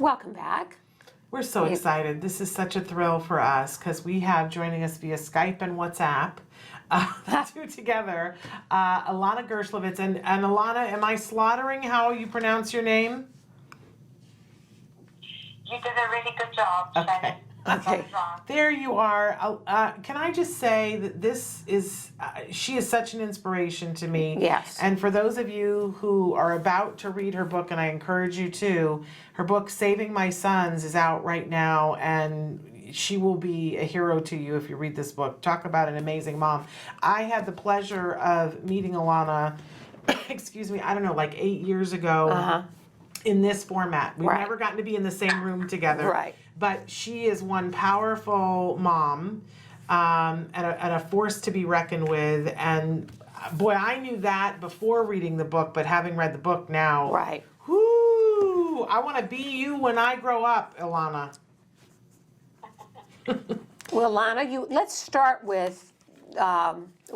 Welcome back. We're so excited. This is such a thrill for us because we have joining us via Skype and WhatsApp, the two together, Ilana Gerschlowitz. And Ilana, am I slaughtering how you pronounce your name? You did a really good job, Shannon. Okay. There you are. Can I just say that this is, she is such an inspiration to me. Yes. And for those of you who are about to read her book, and I encourage you to, her book, Saving My Sons, is out right now, and she will be a hero to you if you read this book. Talk about an amazing mom. I had the pleasure of meeting Ilana, excuse me, I don't know, like 8 years ago. In this format. We've never gotten to be in the same room together. Right. But she is one powerful mom and a force to be reckoned with. And boy, I knew that before reading the book, but having read the book now. Right. Whoo! I want to be you when I grow up, Ilana. Well, Ilana, let's start with,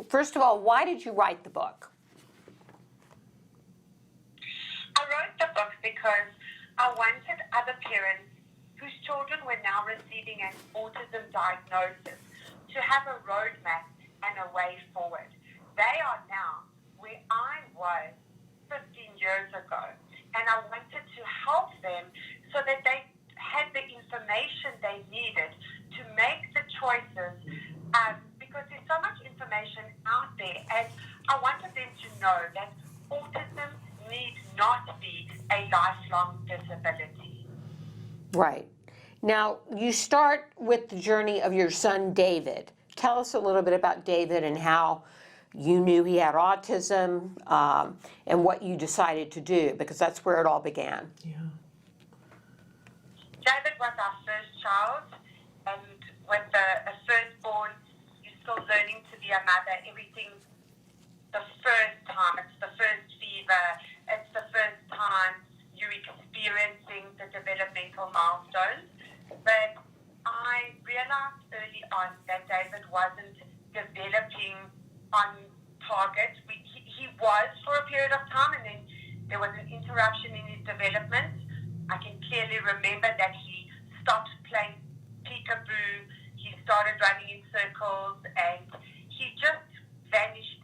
first of all, why did you write the book? I wrote the book because I wanted other parents whose children were now receiving an autism diagnosis to have a roadmap and a way forward. They are now where I was 15 years ago, and I wanted to help them so that they had the information they needed to make the choices, because there's so much information out there, and I wanted them to know that autism need not be a lifelong disability. Right. Now, you start with the journey of your son, David. Tell us a little bit about David and how you knew he had autism and what you decided to do, because that's where it all began. Yeah. David was our first child, and with a firstborn, you're still learning to be a mother. Everything's the first time. It's the first fever. It's the first time you're experiencing the developmental milestones. But I realized early on that David wasn't developing on target. He was for a period of time, and then there was an interruption in his development. I can clearly remember that he stopped playing peekaboo. He started running in circles, and he just vanished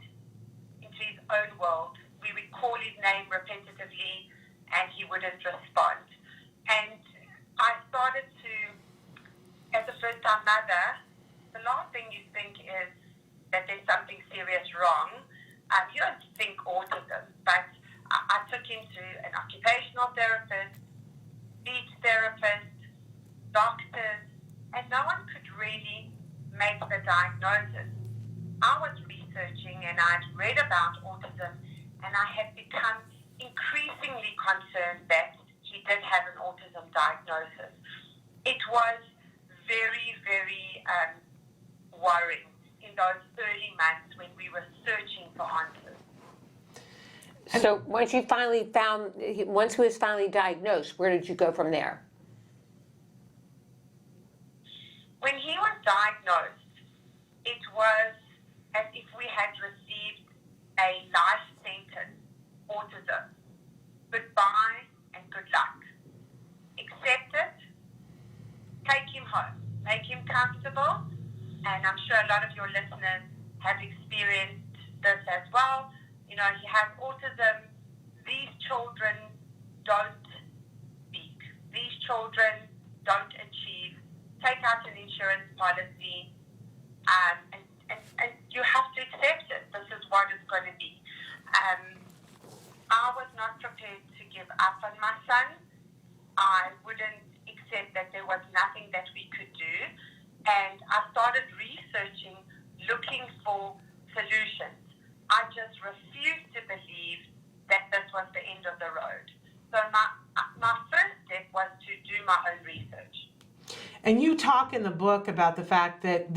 into his own world. We would call his name repetitively, and he wouldn't respond. And I started to, as a first-time mother, the last thing you think is that there's something serious wrong. You don't think autism, but I took him to an occupational therapist, speech therapist, doctors, and no one could really make the diagnosis. I was researching, and I'd read about autism, and I had become increasingly concerned that he did have an autism diagnosis. It was very, very worrying in those early months when we were searching for answers. So once he was finally diagnosed, where did you go from there? When he was diagnosed, it was as if we had received a life sentence, autism. Goodbye and good luck. Accept it, take him home, make him comfortable, and I'm sure a lot of your listeners have experienced this as well. You know, he has autism. These children don't speak. These children don't achieve. Take out an insurance policy, and you have to accept it. This is what it's going to be. I was not prepared to give up on my son. I wouldn't accept that there was nothing that we could do. And I started researching, looking for solutions. I just refused to believe that this was the end of the road. So my first step was to do my own research. And you talk in the book about the fact that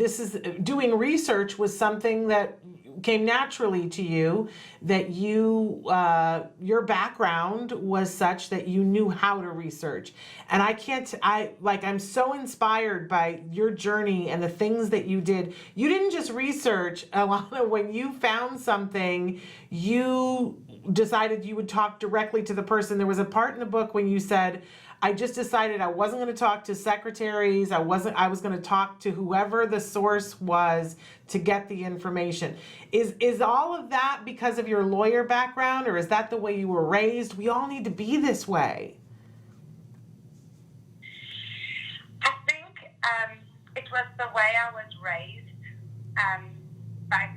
doing research was something that came naturally to you, that your background was such that you knew how to research. And I'm so inspired by your journey and the things that you did. You didn't just research, Ilana. When you found something, you decided you would talk directly to the person. There was a part in the book when you said, I just decided I wasn't going to talk to secretaries. I was going to talk to whoever the source was to get the information. Is all of that because of your lawyer background, or is that the way you were raised? We all need to be this way. I think it was the way I was raised, but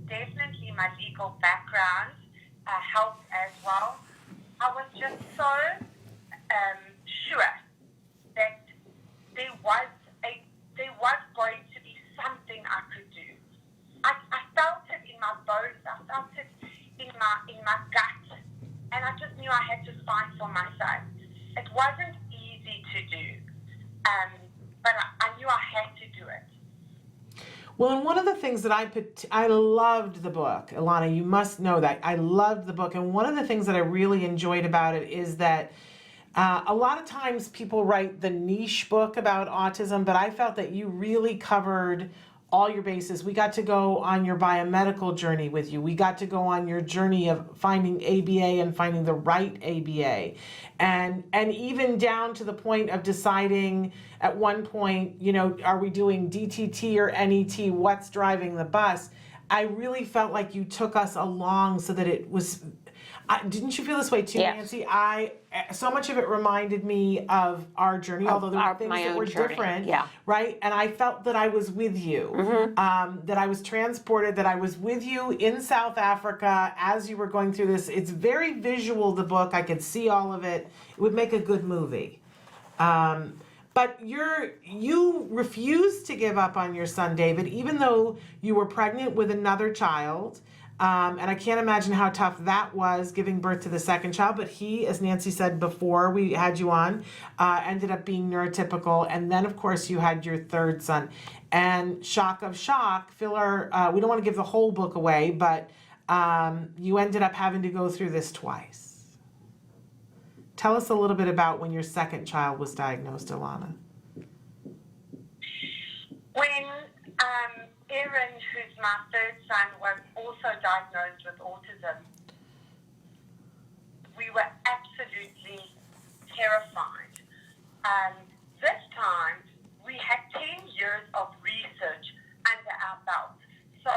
definitely my legal background helped as well. I was just so sure that there was going to be something I could do. I felt it in my bones. I felt it in my gut, and I just knew I had to fight for my son. It wasn't easy to do, but I knew I had to do it. Well, and one of the things that I loved the book, Ilana, you must know that. I loved the book. And one of the things that I really enjoyed about it is that a lot of times people write the niche book about autism, but I felt that you really covered all your bases. We got to go on your biomedical journey with you. We got to go on your journey of finding ABA and finding the right ABA. And even down to the point of deciding at one point, you know, are we doing DTT or NET? What's driving the bus? I really felt like you took us along so that it was, didn't you feel this way too, Yes. Nancy? So much of it reminded me of our journey, although there were things my that own were journey, different, yeah. right? And I felt that I was with you, that I was transported, that I was with you in South Africa as you were going through this. It's very visual, the book. I could see all of it. It would make a good movie. But you refused to give up on your son, David, even though you were pregnant with another child. And I can't imagine how tough that was, giving birth to the second child. But he, as Nancy said before we had you on, ended up being neurotypical. And then, of course, you had your third son. And shock of shock, we don't want to give the whole book away, but you ended up having to go through this twice. Tell us a little bit about when your second child was diagnosed, Ilana. When Aaron, who's my third son, was also diagnosed with autism, we were absolutely terrified. This time, we had 10 years of research under our belt. So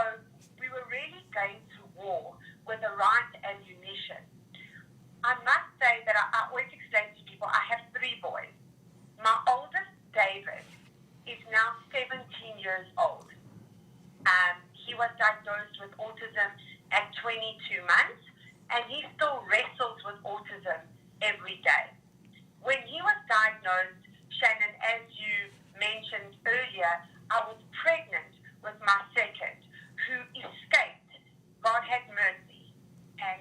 we were really going to war with the right ammunition. I must say that I always explain to people, I have 3 boys. My oldest, David, is now 17 years old. He was diagnosed with autism at 22 months, and he still wrestles with autism every day. When he was diagnosed, Shannon, as you mentioned earlier, I was pregnant with my second, who escaped. God had mercy. And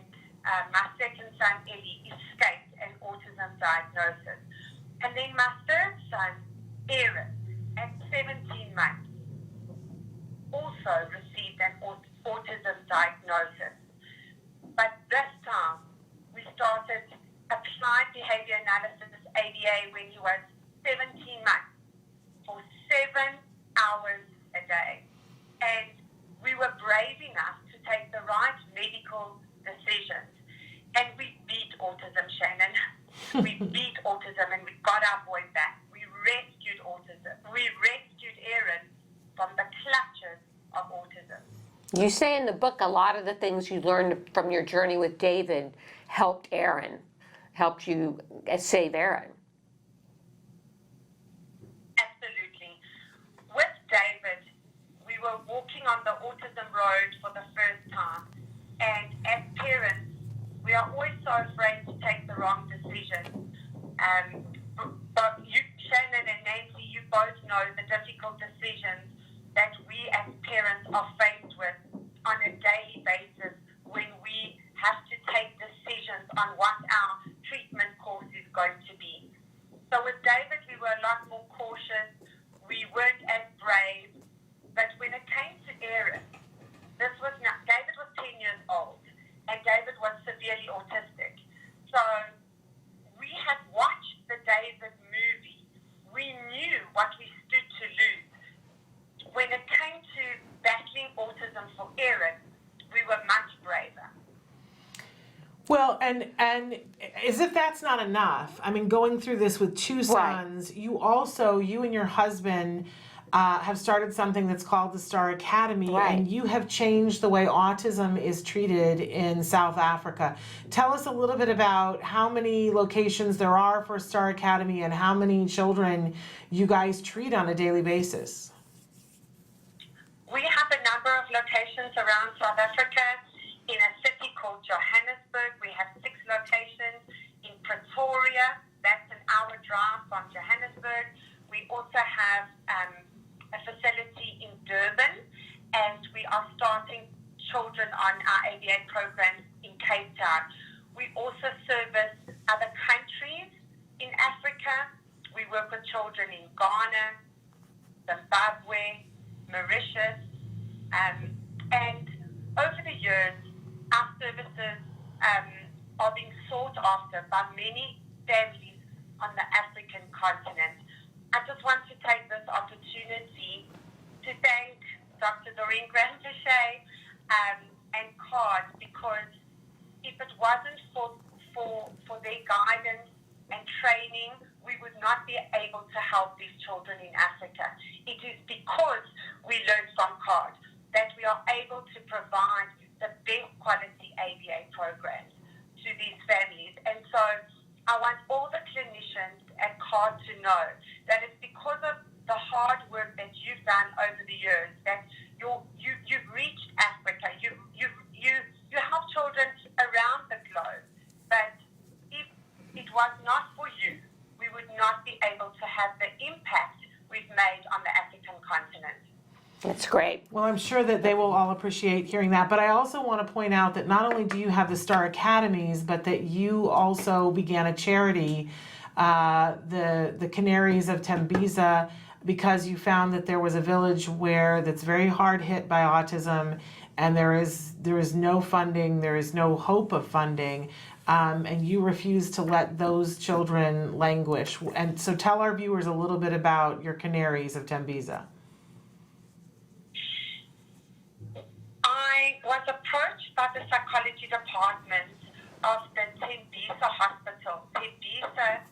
my second son, Eddie, escaped an autism diagnosis. And then my third son, Aaron, at 17 months, also received an autism diagnosis. But this time, we started applied behavior analysis, ABA, when he was 17 months, for 7 hours a day. And we were brave enough to take the right medical decisions. And we beat autism, Shannon. We beat autism, and we got our boy back. We rescued autism. We rescued Aaron from the clutches of autism. You say in the book a lot of the things you learned from your journey with David helped you save Aaron. Absolutely. With David, we were walking on the autism road for the first time, and as parents, we are always so afraid to take the wrong decision. But you, Shannon and Nancy, you both know the difficult decisions that we as parents are faced with on a daily basis when we have to take decisions on what our treatment course is going to be. So with David, we were a lot more cautious. We weren't as brave. But when it came to Aaron, David was 10 years old, and David was severely autistic. So we had watched the David movie. We knew what we stood to lose. When it came to battling autism for Aaron, we were much braver. and as if that's not enough, I mean, going through this with two sons, you and your husband have started something that's called the Star Academy, and you have changed the way autism is treated in South Africa. Tell us a little bit about how many locations there are for Star Academy and how many children you guys treat on a daily basis. We have a number of locations around South Africa. In a city called Johannesburg, we have 6 locations. In Pretoria, that's an hour drive from Johannesburg. We also have a facility in Durban, and we are starting children on our ABA programs in Cape Town. We also service other countries in Africa. We work with children in Ghana, Zimbabwe, Mauritius, and over the years, our services are being sought after by many families on the African continent. I just want to take this opportunity to thank Dr. Doreen Grant-Pichet and CARD, because if it wasn't for their guidance and training, we would not be able to help these children in Africa. It is because we learned from CARD that we are able to provide the best quality ABA programs to these families. And so I want all the clinicians at CARD to know that it's because of the hard work that you've done over the years that you've reached Africa. You help children around the globe. But if it was not for you, we would not be able to have the impact we've made on the African continent. That's great. Well, I'm sure that they will all appreciate hearing that. But I also want to point out that not only do you have the Star Academies, but that you also began a charity, the Canaries of Tembisa, because you found that there was a village that's very hard hit by autism, and there is no funding, there is no hope of funding, and you refuse to let those children languish. And so tell our viewers a little bit about your Canaries of Tembisa. I was approached by the psychology department of the Tembisa Hospital. Tembisa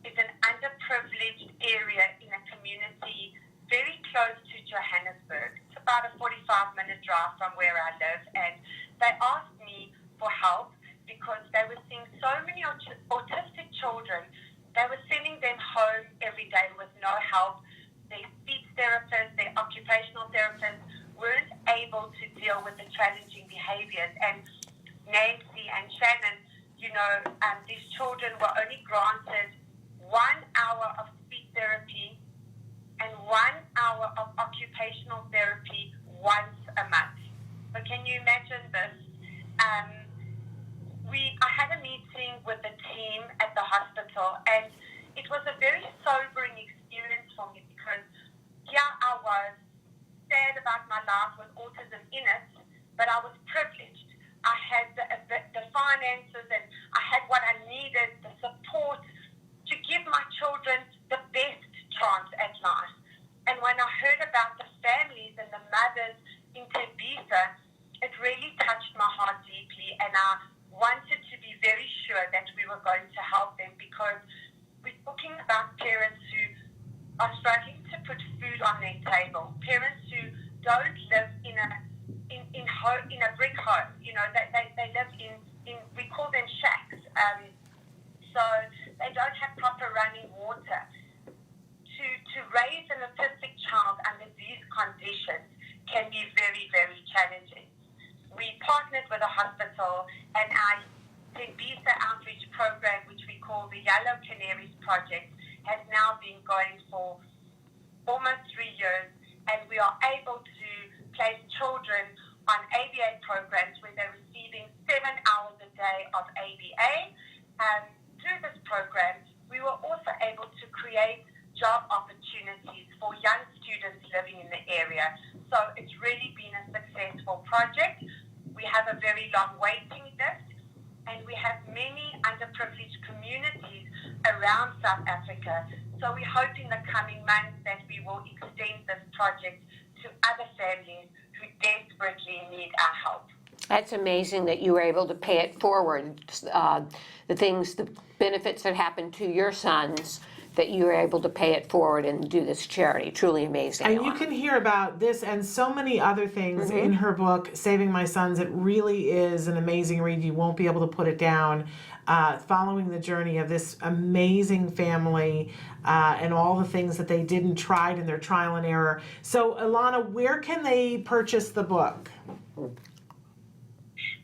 is an underprivileged area in a community very close to Johannesburg. It's about a 45-minute drive from where I live, and they asked me for help because they were seeing so many autistic children. They were sending them home every day with no help. Their speech therapists, their occupational therapists weren't able to deal with the challenging behaviors. And Nancy and Shannon, these children were only granted 1 hour of speech therapy and 1 hour of occupational therapy once a month. So can you imagine this? I had a meeting with the team at the hospital, and it was a very sobering experience for me because here I was, sad about my life with autism in it, but I was privileged. I had the finances, and I had what I needed, the support to give my children the best chance at life. And when I heard about the families and the mothers in Tembisa, it really touched my heart deeply, and I wanted to be very sure that we were going to help them, because we're talking about parents who are struggling to put food on their table, parents who don't live in a brick home. They live in we call them shacks. So they don't have proper running water. To raise an autistic child under these conditions can be very, very challenging. We partnered with a hospital, and our Tembisa outreach program, which we call the Yellow Canaries Project, has now been going for almost 3 years, and we are able to place children on ABA programs where they're receiving 7 hours a day of ABA. Through this program, we were also able to create job opportunities for young students living in the area. So it's really been a successful project. We have a very long waiting list, and we have many underprivileged communities around South Africa. So we hope in the coming months that we will extend this project to other families who desperately need our help. That's amazing that you were able to pay it forward. The benefits that happened to your sons, that you were able to pay it forward and do this charity. Truly amazing. And you Ilana. can hear about this and so many other things in her book, Saving My Sons. It really is an amazing read. You won't be able to put it down. Following the journey of this amazing family and all the things that they did and tried in their trial and error. So, Ilana, where can they purchase the book?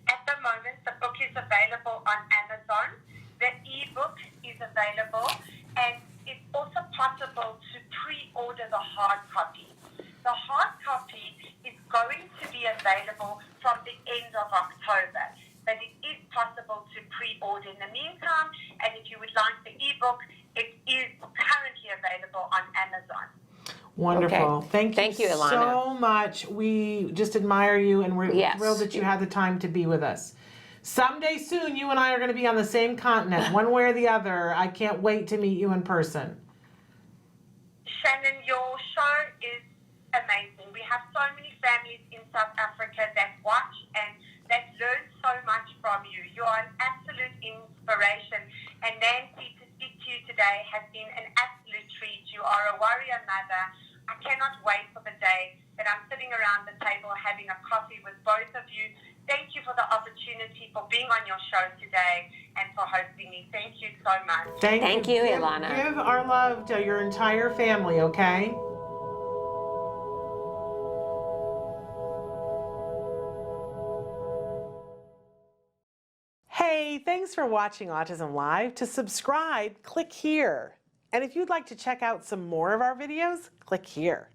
At the moment, the book is available on Amazon. The ebook is available, and it's also possible to pre-order the hard copy. The hard copy is going to be available from the end of October, but it is possible to pre-order in the meantime, and if you would like the ebook, it is currently available on Amazon. Wonderful. Okay. Thank you Ilana. so much. We just admire you, and we're Yes. thrilled that you had the time to be with us. Someday soon, you and I are going to be on the same continent, one way or the other. I can't wait to meet you in person. Shannon, your show is amazing. We have so many families in South Africa that watch and that learn so much from you. You are an absolute inspiration. And Nancy, to speak to you today has been an absolute treat. You are a warrior mother. I cannot wait for the day that I'm sitting around the table having a coffee with both of you. Thank you for the opportunity, for being on your show today, and for hosting me. Thank you so much. Thank you, Ilana. Give our love to your entire family, okay? Hey, thanks for watching Autism Live. To subscribe, click here. And if you'd like to check out some more of our videos, click here.